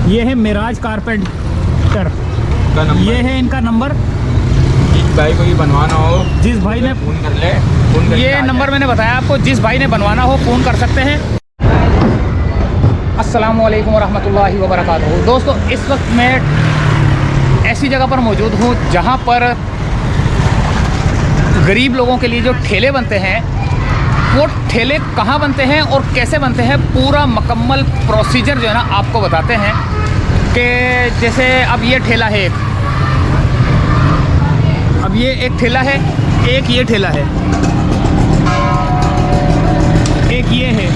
ये है मिराज कारपेंटर का नंबर, ये है इनका नंबर। जिस भाई को ये बनवाना हो, जिस भाई ने फ़ोन कर ले, फ़ोन करके ये आ नंबर जाए। मैंने बताया आपको, जिस भाई ने बनवाना हो फ़ोन कर सकते हैं। अस्सलामु अलैकुम वरहमतुल्लाहि वबरकातुहू। दोस्तों, इस वक्त मैं ऐसी जगह पर मौजूद हूँ जहाँ पर गरीब लोगों के लिए जो ठेले बनते हैं, वो ठेले कहाँ बनते हैं और कैसे बनते हैं, पूरा मुकम्मल प्रोसीजर जो है ना आपको बताते हैं। कि जैसे अब ये ठेला है, अब ये एक ठेला है, एक ये ठेला है, एक ये है।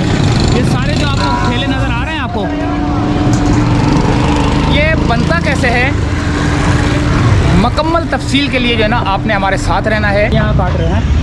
ये सारे जो आपको ठेले नज़र आ रहे हैं आपको, ये बनता कैसे है, मुकम्मल तफसील के लिए जो है ना आपने हमारे साथ रहना है। यहाँ काट रहे हैं।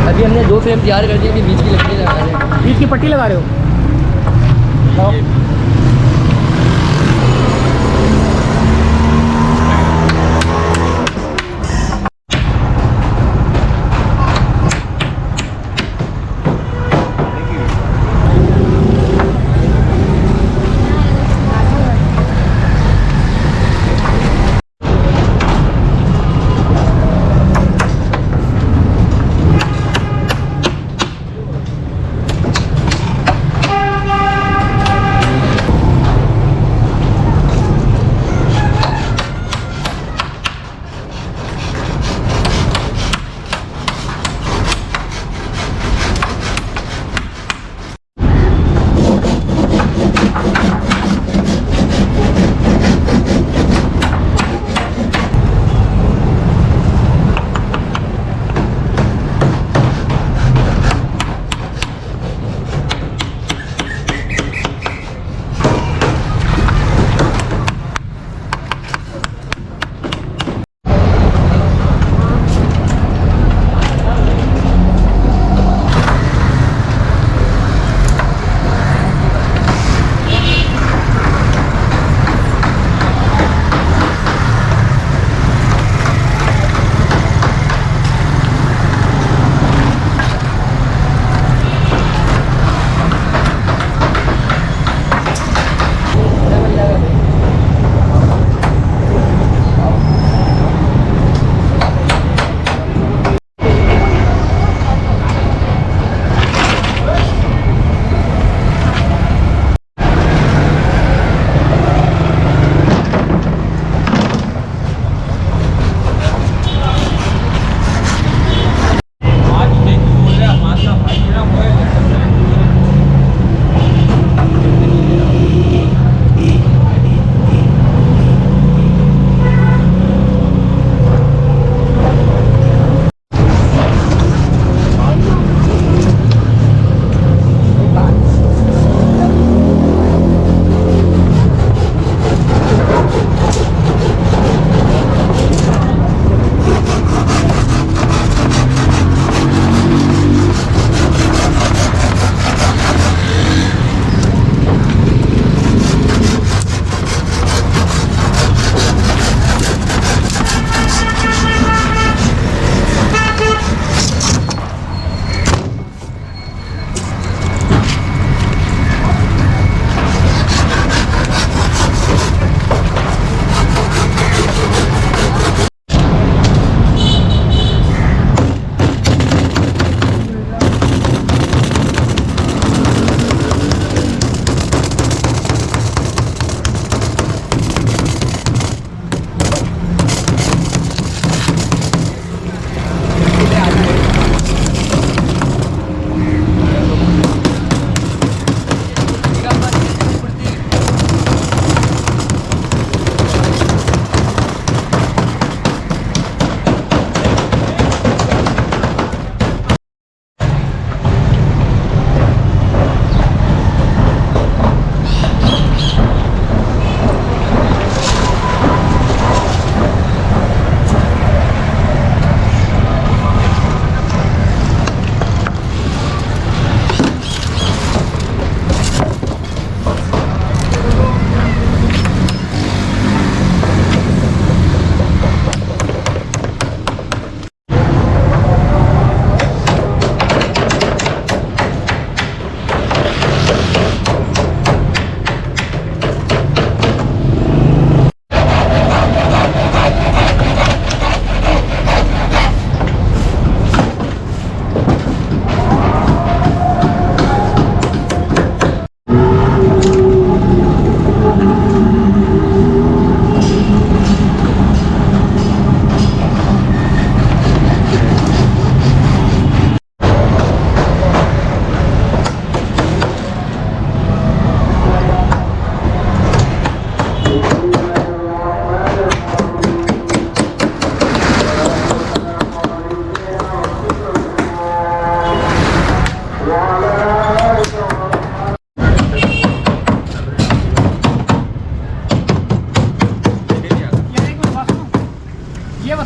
अभी हमने 2 फ्रेम तैयार कर दिए, अभी बीच की लकड़ी लगा रहे हैं। बीच की पट्टी लगा रहे हो?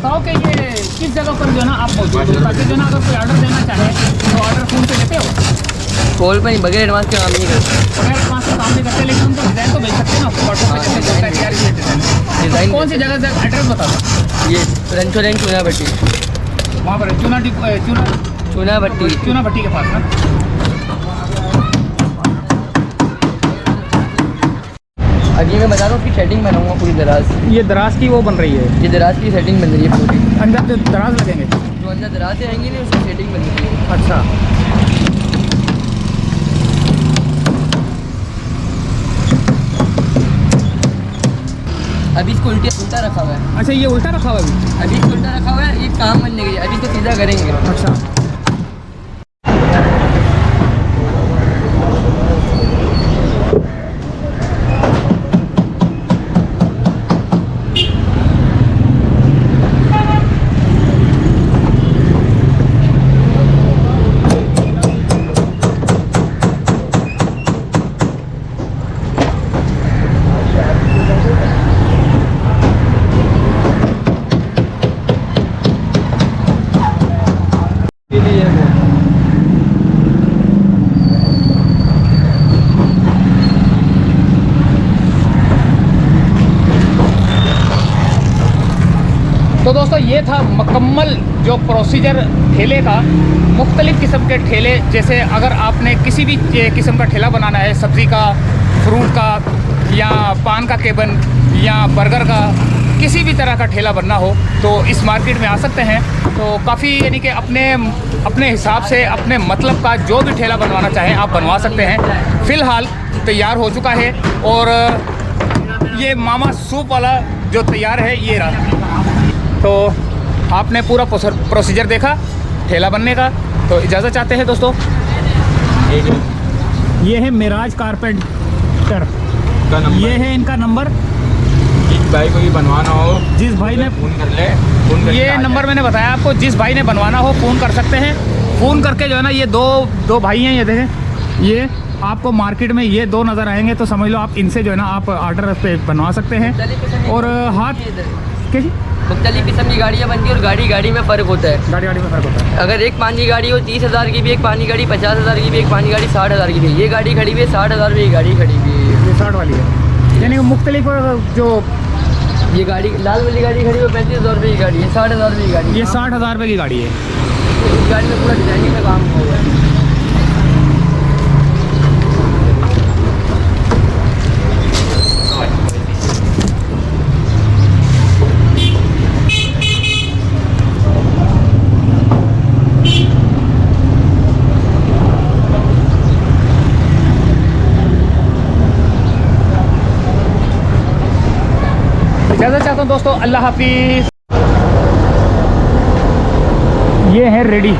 बताओ कि ये किस जगह पर जो है ना आप मौजूद हो, ताकि जो है ना अगर कोई ऑर्डर देना चाहे तो ऑर्डर फ़ोन पे देते हो? कॉल पर नहीं, बगैर एडवांस के काम नहीं करते। अगर पाँच से काम नहीं करते, लेकिन हम तो डिज़ाइन तो भेज सकते हैं ना व्हाट्सएप पे, कैसे होता है तैयार किए डिज़ाइन। डिज़ाइन कौन सी जगह से एड्रेस बता दो? ये रंचो रेंज चूना भट्टी, वहाँ पर चूना भट्टी। चूना भट्टी के पास ना। अभी मैं बता रहा हूँ, उसकी सेटिंग बनाऊंगा पूरी दराज। ये दराज की वो बन रही है, ये दराज की सेटिंग बन रही है पूरी। अंदर जो दराज लगेंगे, जो अंदर दराज से आएंगी ना, उसकी सेटिंग बन रही है। अच्छा। अभी इसको उल्टा रखा हुआ है। अच्छा, ये उल्टा रखा हुआ है अभी इसको उल्टा रखा हुआ है, ये काम बनने गई है। अभी इसको सीधा करेंगे। अच्छा। तो दोस्तों, ये था मुकम्मल जो प्रोसीजर ठेले का। मुख्तलिफ़ किस्म के ठेले, जैसे अगर आपने किसी भी किस्म का ठेला बनाना है, सब्ज़ी का, फ्रूट का, या पान का केबन, या बर्गर का, किसी भी तरह का ठेला बनना हो तो इस मार्केट में आ सकते हैं। तो काफ़ी यानी कि अपने हिसाब से, अपने मतलब का जो भी ठेला बनवाना चाहें आप बनवा सकते हैं। फ़िलहाल तैयार हो चुका है, और ये मामा सूप वाला जो तैयार है, ये रहा। तो आपने पूरा प्रोसीजर देखा ठेला बनने का। तो इजाज़त चाहते हैं दोस्तों। ये है मिराज कारपेंटर का नंबर, ये है इनका नंबर। जिस भाई को ये बनवाना हो, जिस भाई ने फ़ोन कर ले, फ़ोन करके ये आ नंबर जाए। मैंने बताया आपको, जिस भाई ने बनवाना हो फ़ोन कर सकते हैं। फ़ोन करके जो है ना, ये दो भाई हैं, ये देखें, ये आपको मार्केट में ये दो नज़र आएंगे, तो समझ लो आप इनसे जो है ना आप ऑर्डर पे बनवा सकते हैं। और हाथ कैसी मुख्तलिफ किस्म की गाड़ियाँ बनती है, और गाड़ी में फ़र्क होता है। गाड़ी में फ़र्क होता है। अगर एक पानी गाड़ी हो 30,000 की भी, एक पानी गाड़ी 50,000 की भी, एक पानी गाड़ी 60,000 की भी। ये गाड़ी खड़ी हुई है 60,000 रुपये की गाड़ी खड़ी हुई है। ये 60 वाली है, यानी मुख्तलिफ जो ये गाड़ी लाल वाली गाड़ी खड़ी हुई 35,000 रुपये की गाड़ी है, 60,000 रुपये की गाड़ी। ये 60,000 रुपये की गाड़ी है। इस गाड़ी में पूरा डिजाइनिंग का काम हुआ है। इजाज़त चाहता हूँ दोस्तों, अल्लाह हाफिज़। ये है रेडी।